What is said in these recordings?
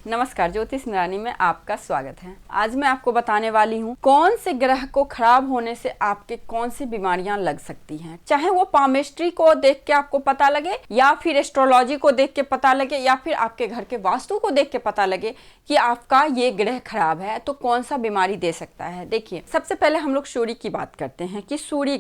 नमस्कार, ज्योतिष निरानी में आपका स्वागत है। आज मैं आपको बताने वाली हूँ कौन से ग्रह को खराब होने से आपके कौन सी बीमारियां लग सकती हैं। चाहे वो पामेस्ट्री को देख के आपको पता लगे या फिर एस्ट्रोलॉजी को देख के पता लगे या फिर आपके घर के वास्तु को देख के पता लगे कि आपका ये ग्रह खराब है तो कौन सा बीमारी दे सकता है। देखिए, सबसे पहले हम लोग सूर्य की बात करते हैं कि सूर्य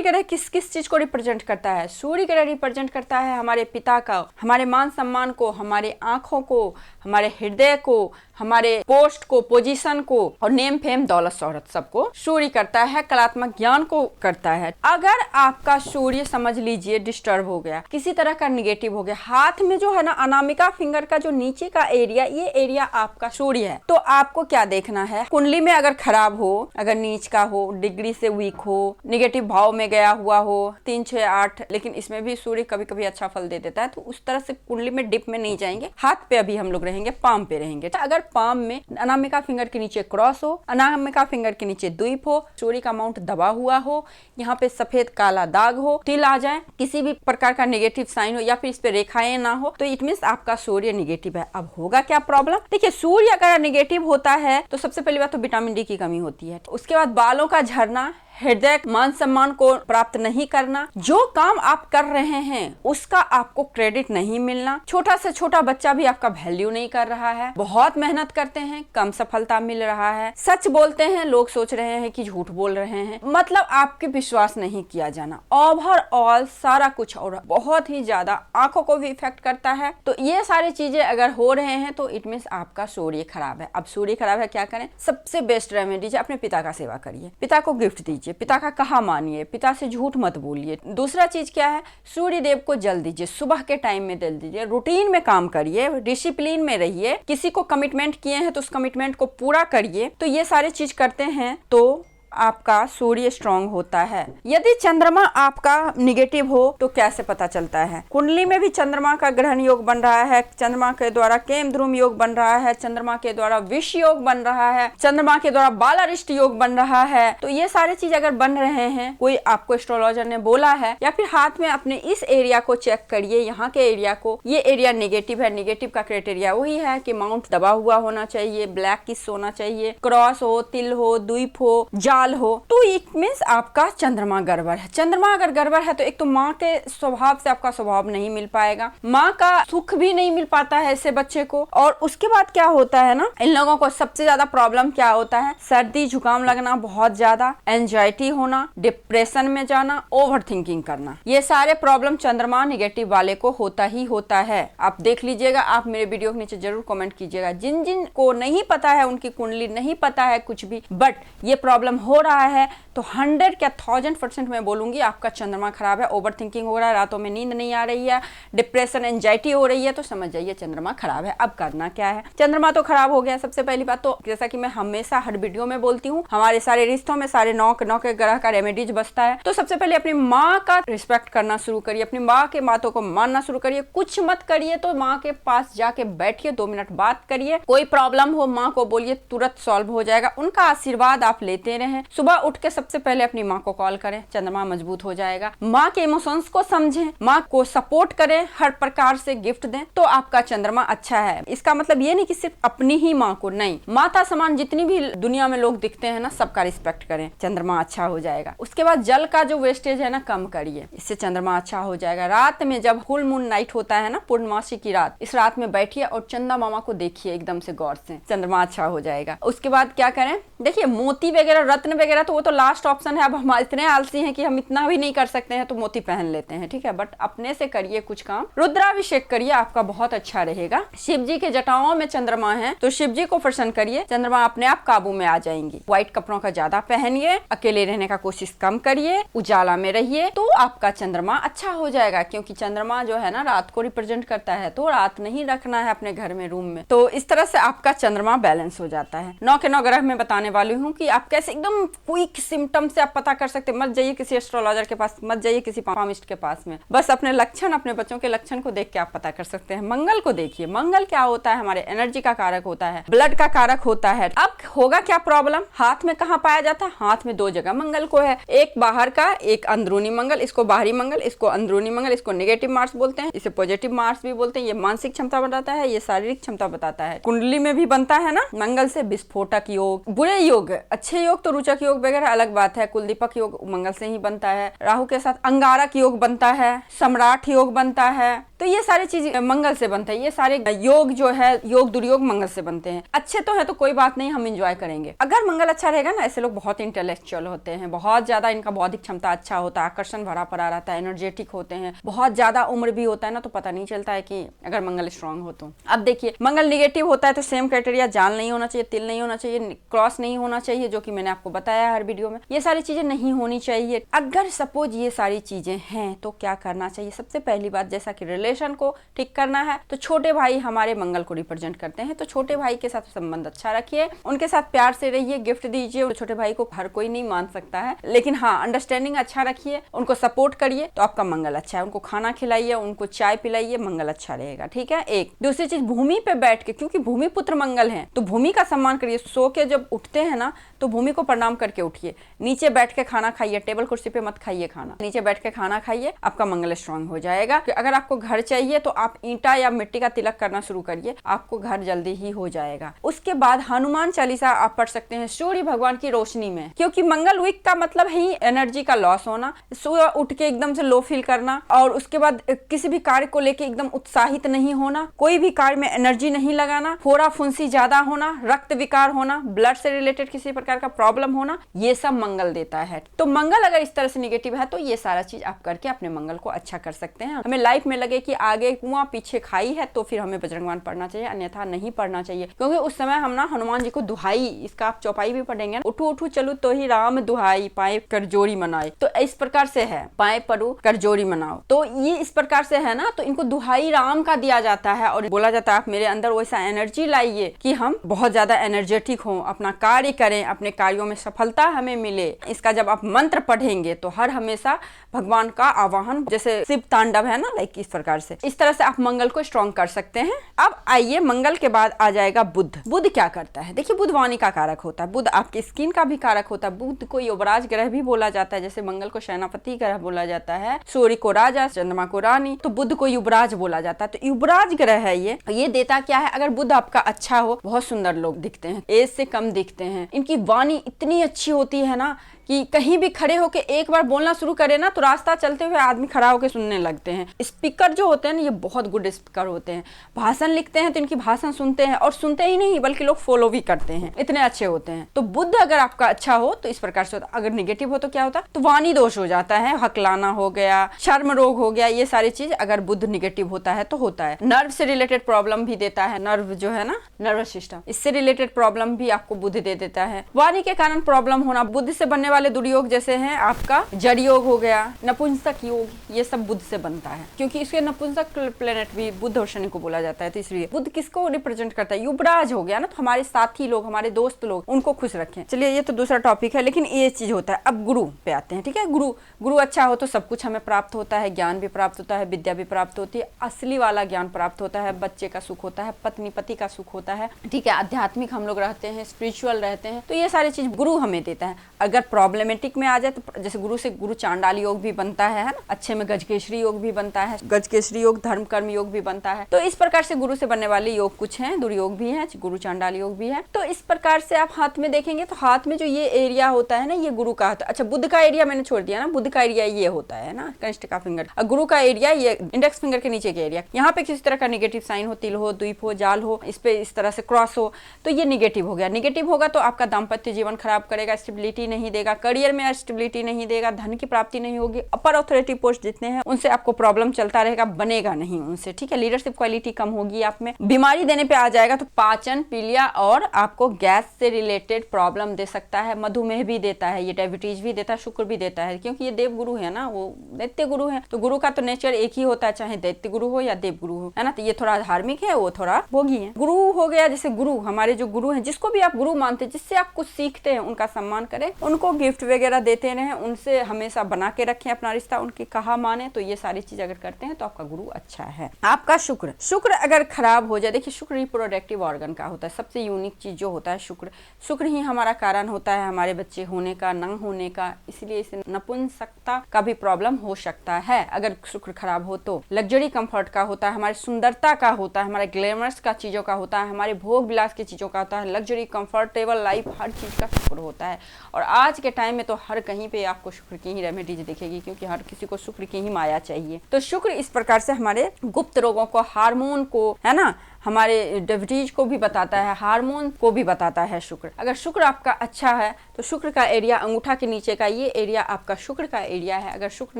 ग्रह किस किस चीज को रिप्रेजेंट करता है। सूर्य ग्रह रिप्रेजेंट करता है हमारे पिता का, हमारे मान सम्मान को, हमारे आंखों को, हमारे हृदय को, हमारे पोस्ट को, पोजीशन को और नेम फेम दौलत शोहरत सबको सूर्य करता है, कलात्मक ज्ञान को करता है। अगर आपका सूर्य समझ लीजिए डिस्टर्ब हो गया, किसी तरह का निगेटिव हो गया, हाथ में जो है ना अनामिका फिंगर का जो नीचे का एरिया, ये एरिया आपका सूर्य है, तो आपको क्या देखना है। कुंडली में अगर खराब हो, अगर नीच का हो, डिग्री से वीक हो, निगेटिव भाव में गया हुआ हो 3, 6, 8, लेकिन इसमें भी सूर्य कभी कभी अच्छा फल दे देता है, तो उस तरह से कुंडली में डिप में नहीं जाएंगे। हाथ पे अभी हम लोग रहेंगे, पाम पे रहेंगे। तो अगर पाम में अनामिका फिंगर के नीचे क्रॉस हो, अनामिका फिंगर के नीचे द्वीप हो, सूर्य का माउंट दबा हुआ हो, यहाँ पे सफेद काला दाग हो, तिल आ जाए, किसी भी प्रकार का नेगेटिव साइन हो या फिर इस पे रेखाएं ना हो, तो इट मींस आपका सूर्य नेगेटिव है। अब होगा क्या प्रॉब्लम? देखिए, सूर्य अगर नेगेटिव होता है तो सबसे पहली बात तो विटामिन डी की कमी होती है। उसके बाद बालों का झड़ना, हृदय मान सम्मान को प्राप्त नहीं करना, जो काम आप कर रहे हैं उसका आपको क्रेडिट नहीं मिलना, छोटा से छोटा बच्चा भी आपका वैल्यू नहीं कर रहा है, बहुत मेहनत करते हैं कम सफलता मिल रहा है, सच बोलते हैं लोग सोच रहे हैं कि झूठ बोल रहे हैं, मतलब आपके विश्वास नहीं किया जाना, ओवरऑल सारा कुछ और बहुत ही ज्यादा आंखों को भी इफेक्ट करता है। तो ये सारी चीजें अगर हो रहे हैं तो इट मीन्स आपका सूर्य खराब है। अब सूर्य खराब है, क्या करें? सबसे बेस्ट रेमेडी, अपने पिता का सेवा करिए, पिता को गिफ्ट दीजिए, पिता का कहा मानिए, पिता से झूठ मत बोलिए। दूसरा चीज क्या है? सूर्य देव को जल दीजिए, सुबह के टाइम में जल दीजिए, रूटीन में काम करिए, डिसिप्लिन में रहिए, किसी को कमिटमेंट किए हैं तो उस कमिटमेंट को पूरा करिए। तो ये सारे चीज करते हैं तो आपका सूर्य स्ट्रांग होता है। यदि चंद्रमा आपका निगेटिव हो तो कैसे पता चलता है? कुंडली में भी चंद्रमा का ग्रहण योग बन रहा है, चंद्रमा के द्वारा केम ध्रुव योग बन रहा है, चंद्रमा के द्वारा विष योग बन रहा है, चंद्रमा के द्वारा बालारिष्ट योग बन रहा है। तो ये सारे चीज अगर बन रहे हैं, कोई आपको एस्ट्रोलॉजर ने बोला है, या फिर हाथ में अपने इस एरिया को चेक करिए, यहाँ के एरिया को, ये एरिया नेगेटिव है। नेगेटिव का क्राइटेरिया वही है कि माउंट दबा हुआ होना चाहिए, ब्लैक किस होना चाहिए, क्रॉस हो, तिल हो, द्वीप हो, हो, तो इट मींस आपका चंद्रमा गड़बड़ है। चंद्रमा अगर गड़बड़ है तो एक तो माँ के स्वभाव से आपका स्वभाव नहीं मिल पाएगा, माँ का सुख भी नहीं मिल पाता है ऐसे बच्चे को। और उसके बाद क्या होता है ना, इन लोगों को सबसे ज्यादा प्रॉब्लम क्या होता है? सर्दी जुकाम लगना बहुत ज्यादा, एंजाइटी होना, डिप्रेशन में जाना, ओवर थिंकिंग करना, ये सारे प्रॉब्लम चंद्रमा निगेटिव वाले को होता ही होता है। आप देख लीजिएगा, आप मेरे वीडियो के नीचे जरूर कमेंट कीजिएगा। जिन जिन को नहीं पता है, उनकी कुंडली नहीं पता है कुछ भी, बट ये प्रॉब्लम हो रहा है, तो 100 क्या 1000% मैं बोलूंगी आपका चंद्रमा खराब है। ओवर थिंकिंग हो रहा है, रातों में नींद नहीं आ रही है, डिप्रेशन एंजाइटी हो रही है, तो समझ जाइए चंद्रमा खराब है। अब करना क्या है? चंद्रमा तो खराब हो गया। सबसे पहली बात तो जैसा कि मैं हमेशा हर वीडियो में बोलती हूँ, हमारे सारे रिश्तों में सारे 9 के ग्रह का रेमेडीज बसता है। तो सबसे पहले अपनी माँ का रिस्पेक्ट करना शुरू करिए, अपनी माँ के बातों को मानना शुरू करिए। कुछ मत करिए तो माँ के पास जाके बैठिए, 2 मिनट बात करिए, कोई प्रॉब्लम हो माँ को बोलिए, तुरंत सॉल्व हो जाएगा। उनका आशीर्वाद आप लेते रहें। सुबह उठ के सबसे पहले अपनी माँ को कॉल करें, चंद्रमा मजबूत हो जाएगा। माँ के इमोशंस को समझें, माँ को सपोर्ट करें, हर प्रकार से गिफ्ट दें, तो आपका चंद्रमा अच्छा है। इसका मतलब ये नहीं कि सिर्फ अपनी ही माँ को, नहीं, माता समान जितनी भी दुनिया में लोग दिखते हैं ना, सबका रिस्पेक्ट करें, चंद्रमा अच्छा हो जाएगा। उसके बाद जल का जो वेस्टेज है ना, कम करिए, इससे चंद्रमा अच्छा हो जाएगा। रात में जब फुल मून नाइट होता है ना, पूर्णमासी की रात, इस रात में बैठिए और चंदा मामा को देखिए एकदम से गौर से, चंद्रमा अच्छा हो जाएगा। उसके बाद क्या करें? देखिए, मोती वगैरह, रत्न वगैरह तो वो तो लास्ट ऑप्शन है। अब हम इतने आलसी हैं कि हम इतना भी नहीं कर सकते हैं, तो मोती पहन लेते हैं, ठीक है, बट अपने से करिए कुछ काम। रुद्राभिषेक करिए, आपका बहुत अच्छा रहेगा। शिव जी के जटाओं में चंद्रमा है, तो शिव जी को प्रसन्न करिए, चंद्रमा अपने आप काबू में आ जाएंगी। व्हाइट कपड़ों का ज्यादा पहनिए, अकेले रहने का कोशिश कम करिए, उजाला में रहिए, तो आपका चंद्रमा अच्छा हो जाएगा। क्योंकि चंद्रमा जो है ना रात को रिप्रेजेंट करता है, तो रात नहीं रखना है अपने घर में, रूम में। तो इस तरह से आपका चंद्रमा बैलेंस हो जाता है। 9 के 9 ग्रह में बताने वाली हूँ कि आप कैसे एकदम एकदम क्विक सिम्टम से आप पता कर सकते हैं। मत जाइए किसी एस्ट्रोलॉजर के पास, मत जाइए किसी पामिस्ट के पास में, बस अपने लक्षण, अपने बच्चों के लक्षण को देख के आप पता कर सकते हैं। मंगल को देखिए, मंगल क्या होता है, हमारे एनर्जी का कारक होता है, ब्लड का कारक होता है। अब होगा क्या प्रॉब्लम, हाथ में कहाँ पाया जाता है, हाथ में 2 जगह मंगल को है, एक बाहर का, एक अंदरूनी मंगल, इसको बाहरी मंगल, इसको अंदरूनी मंगल, इसको नेगेटिव मार्स बोलते हैं, इसे पॉजिटिव मार्स भी बोलते हैं। ये मानसिक क्षमता बताता है, ये शारीरिक क्षमता बताता है। कुंडली में भी बनता है ना मंगल से विस्फोटक योग, बुरे योग, अच्छे योग तो रोचक योग वगैरह अलग बात है, कुलदीपक योग मंगल से ही बनता है। राहु के साथ अंगारक योग बनता है, सम्राट योग बनता है, तो ये सारी चीज मंगल से बनता है। ये सारे योग जो है, योग दुर्योग मंगल से बनते हैं। अच्छे तो है तो कोई बात नहीं, हम एंजॉय करेंगे। अगर मंगल अच्छा रहेगा ना, ऐसे लोग बहुत इंटेलेक्चुअल होते हैं, बहुत ज्यादा इनका बौद्धिक क्षमता अच्छा होता है, आकर्षण भरा पड़ा रहता है, एनर्जेटिक होते हैं, बहुत ज्यादा उम्र भी होता है ना, तो पता नहीं चलता है कि अगर मंगल स्ट्रांग हो तो। अब देखिए मंगल निगेटिव होता है तो सेम क्राइटेरिया, जाल नहीं होना चाहिए, तिल नहीं होना चाहिए, क्रॉस नहीं होना चाहिए, जो कि मैंने आपको बताया हर वीडियो में। ये सारी चीजें नहीं होनी चाहिए। अगर सपोज ये सारी चीजें हैं तो क्या करना चाहिए? सबसे पहली बात, जैसा कि रिलेशन को ठीक करना है, तो छोटे भाई हमारे मंगल को रिप्रेजेंट करते हैं, तो छोटे भाई के साथ संबंध अच्छा रखिए, उनके साथ प्यार से रहिए, गिफ्ट दीजिए। तो छोटे भाई को हर कोई नहीं मान सकता है, लेकिन हाँ अंडरस्टैंडिंग अच्छा रखिए, उनको सपोर्ट करिए तो आपका मंगल अच्छा है। उनको खाना खिलाइए, उनको चाय पिलाइए, मंगल अच्छा रहेगा। ठीक है। एक दूसरी चीज, भूमि पे बैठ के, क्योंकि भूमि पुत्र मंगल है तो भूमि का सम्मान करिए। सो के जब उठते हैं ना तो भूमि को प्रणाम करके उठिए। नीचे बैठ के खाना खाइए, टेबल कुर्सी पे मत खाइए खाना, नीचे बैठ के खाना खाइए, आपका मंगल स्ट्रांग हो जाएगा। अगर आपको घर चाहिए तो आप ईंटा या मिट्टी का तिलक करना शुरू करिए, आपको घर जल्दी ही हो जाएगा। उसके बाद हनुमान चालीसा आप पढ़ सकते हैं सूर्य भगवान की रोशनी में, क्योंकि मंगल वीक का मतलब ही एनर्जी का लॉस होना, सुबह उठ के एकदम से लो फील करना, और उसके बाद किसी भी कार्य को लेके एकदम उत्साहित नहीं होना, कोई भी कार्य में एनर्जी नहीं लगाना, फोड़ा फुंसी ज्यादा होना, रक्त विकार होना, ब्लड से रिलेटेड किसी प्रकार का प्रॉब्लम होना, ये सब मंगल देता है। तो मंगल अगर इस तरह से निगेटिव है तो ये सारा चीज आप करके अपने मंगल को अच्छा कर सकते हैं। हमें लाइफ में लगे कि आगे कुआं पीछे खाई है तो फिर हमें बजरंगबाण पढ़ना चाहिए, अन्यथा नहीं पढ़ना चाहिए, क्योंकि उस समय हम ना हनुमान जी को दुहाई, इसका आप चौपाई भी पढ़ेंगे, उठू उठू चलू तो ही राम दुहाई, पाए कर जोड़ी मनाए, तो इस प्रकार से है, पाए पढ़ू कर जोड़ी मनाओ, तो ये इस प्रकार से है ना, तो इनको दुहाई राम का दिया जाता है और बोला जाता है आप मेरे अंदर वैसा एनर्जी लाइए कि हम बहुत ज्यादा एनर्जेटिक हों, अपना कार्य करें, अपने कार्यों में सफलता हमें मिले। इसका जब आप मंत्र पढ़ेंगे तो हर हमेशा भगवान का आवाहन, जैसे शिव तांडव है ना, लाइक इस प्रकार से, इस तरह से आप मंगल को स्ट्रॉन्ग कर सकते हैं। अब आइए मंगल के बाद आ जाएगा बुध। बुध क्या करता है? देखिए बुध वाणी का कारक होता है, बुध आपकी स्किन का भी कारक होता है, बुध को युवराज ग्रह भी बोला जाता है, जैसे मंगल को सेनापति ग्रह बोला जाता है, सूर्य को राजा, चंद्रमा को रानी, तो बुध को युवराज बोला जाता है। तो युवराज ग्रह है ये देता क्या है? अगर बुध आपका अच्छा हो, बहुत सुंदर लोग दिखते हैं, एज से कम दिखते हैं, इनकी वाणी इतनी अच्छी होती है ना कि कहीं भी खड़े होके एक बार बोलना शुरू करे ना तो रास्ता चलते हुए आदमी खड़ा होकर सुनने लगते हैं। स्पीकर जो होते हैं ना, ये बहुत गुड स्पीकर होते हैं, भाषण लिखते हैं तो इनकी भाषण सुनते हैं, और सुनते ही नहीं बल्कि लोग फॉलो भी करते हैं, इतने अच्छे होते हैं। तो बुध अगर आपका अच्छा हो तो इस प्रकार से होता। अगर निगेटिव हो तो क्या होता? तो वाणी दोष हो जाता है, हकलाना हो गया, शर्म रोग हो गया, ये सारी चीज अगर बुध निगेटिव होता है तो होता है। नर्व से रिलेटेड प्रॉब्लम भी देता है, नर्व जो है ना, नर्वस सिस्टम, इससे रिलेटेड प्रॉब्लम भी आपको बुध दे देता है। वाणी के कारण प्रॉब्लम होना, बुध से बनने वाले दुर्योग जैसे हैं आपका जड़ योग हो गया, नपुंसक योग, ये सब बुध से बनता है, क्योंकि इसके नपुंसक प्लेनेट भी बुध और शनि को बोला जाता है। तो इसलिए बुध किसको रिप्रेजेंट करता है? युवराज हो गया ना, तो हमारे साथी लोग, हमारे दोस्त लोग, उनको खुश रखें। चलिए ये तो दूसरा टॉपिक है, लेकिन ये चीज होता है। अब गुरु पे आते हैं। ठीक है, गुरु अच्छा हो तो सब कुछ हमें प्राप्त होता है, ज्ञान भी प्राप्त होता है, विद्या भी प्राप्त होती है, असली वाला ज्ञान प्राप्त होता है, बच्चे का सुख होता है, पत्नी पति का सुख होता है। ठीक है, आध्यात्मिक हम लोग रहते हैं, स्पिरिचुअल रहते हैं, तो ये सारी चीज गुरु हमें देता है। अगर प्रॉब्लमेटिक में आ जाए तो जैसे गुरु से गुरु चांडाल योग भी बनता है ना, अच्छे में गजकेसरी योग भी बनता है, गजकेसरी योग, धर्म कर्म योग भी बनता है। तो इस प्रकार से गुरु से बनने वाले योग कुछ हैं, दुर्योग भी हैं, गुरु चांडाल योग भी है। तो इस प्रकार से आप हाथ में देखेंगे तो हाथ में जो ये एरिया होता है ना, ये गुरु का होता है। अच्छा, बुध का एरिया मैंने छोड़ दिया ना, बुध का एरिया ये होता है ना, कनिष्ठ का फिंगर, और गुरु का एरिया ये इंडेक्स फिंगर के नीचे के एरिया। यहाँ पे किसी तरह का निगेटिव साइन हो, तिल हो, द्वीप हो, जाल हो, इस पे इस तरह से क्रॉस हो, तो ये निगेटिव हो गया। निगेटिव होगा तो आपका दाम्पत्य जीवन खराब करेगा, स्टेबिलिटी नहीं देगा, देगा, करियर में स्टेबिलिटी नहीं देगा, धन की प्राप्ति नहीं होगी, अपर अथॉरिटी पोस्ट जितने हैं उनसे आपको प्रॉब्लम चलता रहेगा, बनेगा नहीं उनसे, ठीक है। लीडरशिप क्वालिटी कम होगी आप में, बीमारी देने पे आ जाएगा तो पाचन, पीलिया और आपको गैस से रिलेटेड प्रॉब्लम दे सकता है, मधुमेह भी देता है, ये डायबिटीज भी देता है, शुक्र भी देता है, क्योंकि ये देव गुरु है ना, वो दैत्य गुरु है, तो गुरु का तो नेचर एक ही होता है, चाहे दैत्य गुरु हो या देव गुरु हो, है ना। तो ये थोड़ा धार्मिक है, वो थोड़ा भोगी है। गुरु हो गया जैसे गुरु, हमारे जो गुरु हैं, जिसको भी आप गुरु मानते हैं, जिससे आप कुछ सीखते हैं, उनका सम्मान करें, उनको गिफ्ट वगैरह देते रहें, उनसे हमेशा बना के रखें अपना रिश्ता, उनकी कहा माने, तो ये सारी चीज अगर करते हैं तो आपका गुरु अच्छा है। आपका शुक्र, शुक्र अगर खराब हो जाए, देखिए शुक्र रिप्रोडक्टिव ऑर्गन का होता है, सबसे यूनिक चीज जो होता है शुक्र, शुक्र ही हमारा कारण होता है हमारे बच्चे होने का, न होने का, इसलिए इसे नपुंसकता का भी प्रॉब्लम हो सकता है अगर शुक्र खराब हो तो। लग्जरी कंफर्ट का होता है, हमारी सुंदरता का होता है, हमारे ग्लैमरस का चीजों का होता है, हमारे भोग विलास की चीजों का होता है, लग्जरी कंफर्टेबल लाइफ, हर चीज का शुक्र होता है। और आज के टाइम में तो हर कहीं पे आपको शुक्र की ही रेमेडीज दिखेगी, क्योंकि हर किसी को शुक्र की ही माया चाहिए। तो शुक्र इस प्रकार से हमारे गुप्त रोगों को, हार्मोन को, है ना, हमारे डायबिटीज को भी बताता है, हार्मोन को भी बताता है शुक्र। अगर शुक्र आपका अच्छा है तो शुक्र का एरिया, अंगूठा के नीचे का ये एरिया आपका शुक्र का एरिया है। अगर शुक्र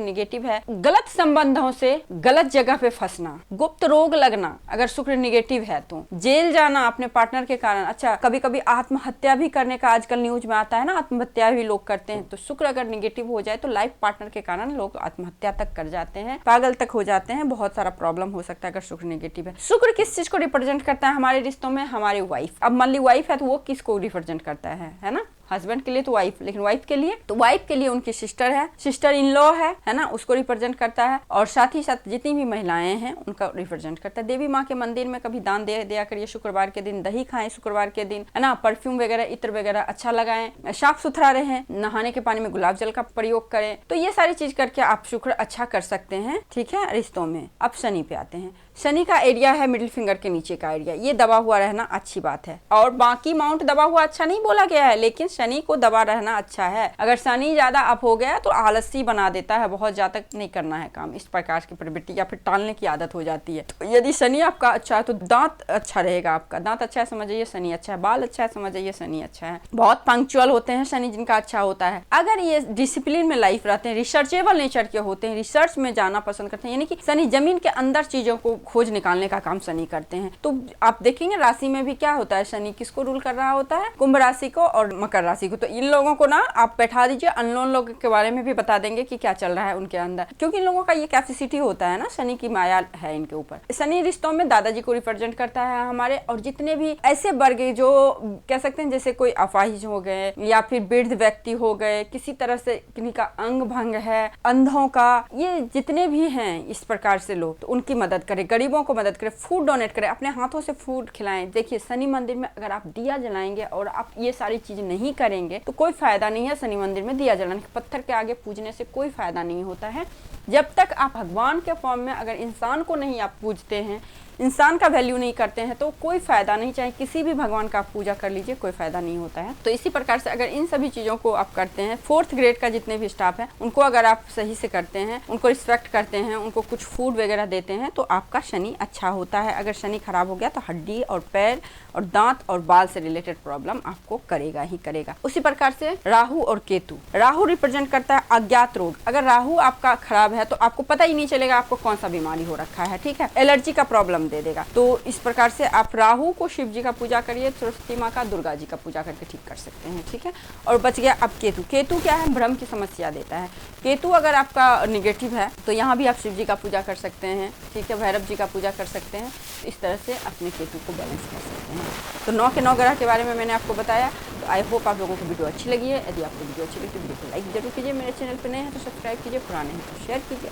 निगेटिव है, गलत संबंधों से गलत जगह पे फंसना, गुप्त रोग लगना, अगर शुक्र निगेटिव है तो जेल जाना अपने पार्टनर के कारण। अच्छा, कभी कभी आत्महत्या भी करने का आजकल न्यूज में आता है ना, आत्महत्या भी लोग करते हैं। तो शुक्र अगर निगेटिव हो जाए तो लाइफ पार्टनर के कारण लोग आत्महत्या तक कर जाते हैं, पागल तक हो जाते हैं, बहुत सारा प्रॉब्लम हो सकता है अगर शुक्र निगेटिव है। शुक्र किस चीज को रिप्रेजेंट करता है हमारे रिश्तों में? हमारे वाइफ। अब मान ली वाइफ है तो वो किसको रिप्रेजेंट करता है ना, हस्बैंड के लिए तो वाइफ, लेकिन वाइफ के लिए तो वाइफ के लिए उनकी सिस्टर है, सिस्टर इन लॉ है ना, उसको रिप्रेजेंट करता है। और साथ ही साथ जितनी भी महिलाएं हैं उनका रिप्रेजेंट करता है। देवी माँ के मंदिर में कभी दान दे दिया करिए, शुक्रवार के दिन दही खाएं, शुक्रवार के दिन, है ना, परफ्यूम वगैरह, इत्र वगैरह अच्छा लगाएं, साफ सुथरा रहें, नहाने के पानी में गुलाब जल का प्रयोग करें। तो ये सारी चीज करके आप शुक्र अच्छा कर सकते हैं, ठीक है, रिश्तों में। अब शनि पे आते हैं। शनि का एरिया है मिडिल फिंगर के नीचे का एरिया, ये दबा हुआ रहना अच्छी बात है। और बाकी माउंट दबा हुआ अच्छा नहीं बोला गया है, लेकिन शनि को दबा रहना अच्छा है। अगर शनि ज्यादा अप हो गया तो आलसी बना देता है, बहुत ज्यादा नहीं करना है काम, इस प्रकार की प्रवृत्ति या फिर टालने की आदत हो जाती है। तो यदि शनि आपका अच्छा है तो दांत अच्छा रहेगा, आपका दांत अच्छा है समझिए शनि अच्छा है, बाल अच्छा है समझिए शनि अच्छा है। बहुत पंक्चुअल होते हैं शनि जिनका अच्छा होता है। अगर ये डिसिप्लिन में लाइफ रहते हैं, रिसर्चेबल नेचर के होते हैं, रिसर्च में जाना पसंद करते हैं, यानी कि शनि जमीन के अंदर चीजों को खोज निकालने का काम शनि करते हैं। तो आप देखेंगे राशि में भी क्या होता है, शनि किसको रूल कर रहा होता है? कुंभ राशि को और मकर राशि को। तो इन लोगों को ना आप बैठा दीजिए, अननोन लोगों के बारे में भी बता देंगे कि क्या चल रहा है उनके अंदर, क्योंकि इन लोगों का ये कैपेसिटी होता है ना, शनि की माया है इनके ऊपर। शनि रिश्तों में दादाजी को रिप्रेजेंट करता है हमारे, और जितने भी ऐसे वर्ग जो कह सकते हैं जैसे कोई अपाहिज हो गए या फिर वृद्ध व्यक्ति हो गए, किसी तरह से किन्हीं का अंग भंग है, अंधों का, ये जितने भी हैं इस प्रकार से लोग, तो उनकी मदद करें, गरीबों को मदद करें, फूड डोनेट करें, अपने हाथों से फूड खिलाएं। देखिए शनि मंदिर में अगर आप दिया जलाएंगे और आप ये सारी चीज नहीं करेंगे तो कोई फायदा नहीं है। शनि मंदिर में दिया जलाने, पत्थर के आगे पूजने से कोई फायदा नहीं होता है। जब तक आप भगवान के फॉर्म में अगर इंसान को नहीं आप पूजते हैं, इंसान का वैल्यू नहीं करते हैं, तो कोई फायदा नहीं। चाहे किसी भी भगवान का आप पूजा कर लीजिए, कोई फायदा नहीं होता है। तो इसी प्रकार से अगर इन सभी चीजों को आप करते हैं, 4th ग्रेड का जितने भी स्टाफ है उनको अगर आप सही से करते हैं, उनको रिस्पेक्ट करते हैं, उनको कुछ फूड वगैरह देते हैं, तो आपका शनि अच्छा होता है। अगर शनि खराब हो गया तो हड्डी और पैर और दांत और बाल से रिलेटेड प्रॉब्लम आपको करेगा ही करेगा। उसी प्रकार से राहु और केतु, राहु रिप्रेजेंट करता है अज्ञात रोग। अगर राहु आपका खराब है तो आपको पता ही नहीं चलेगा आपको कौन सा बीमारी हो रखा है, ठीक है, एलर्जी का प्रॉब्लम दे देगा। तो इस प्रकार से आप राहु को शिव जी का पूजा करिए, सरस्वती माँ का, दुर्गा जी का पूजा करके ठीक कर सकते हैं, ठीक है। और बच गया अब केतु। केतु क्या है? भ्रम की समस्या देता है। केतु अगर आपका निगेटिव है तो यहाँ भी आप शिव जी का पूजा कर सकते हैं, ठीक है, भैरव जी का पूजा कर सकते हैं। इस तरह से अपने केतु को बैलेंस कर सकते हैं। तो 9 के 9 ग्रह के बारे में मैंने आपको बताया। तो आई होप आप लोगों को वीडियो अच्छी लगी है। यदि आपको वीडियो अच्छी लगी तो वीडियो को लाइक जरूर कीजिए, मेरे चैनल पर नए हैं तो सब्सक्राइब कीजिए, पुराने हैं तो शेयर कीजिए।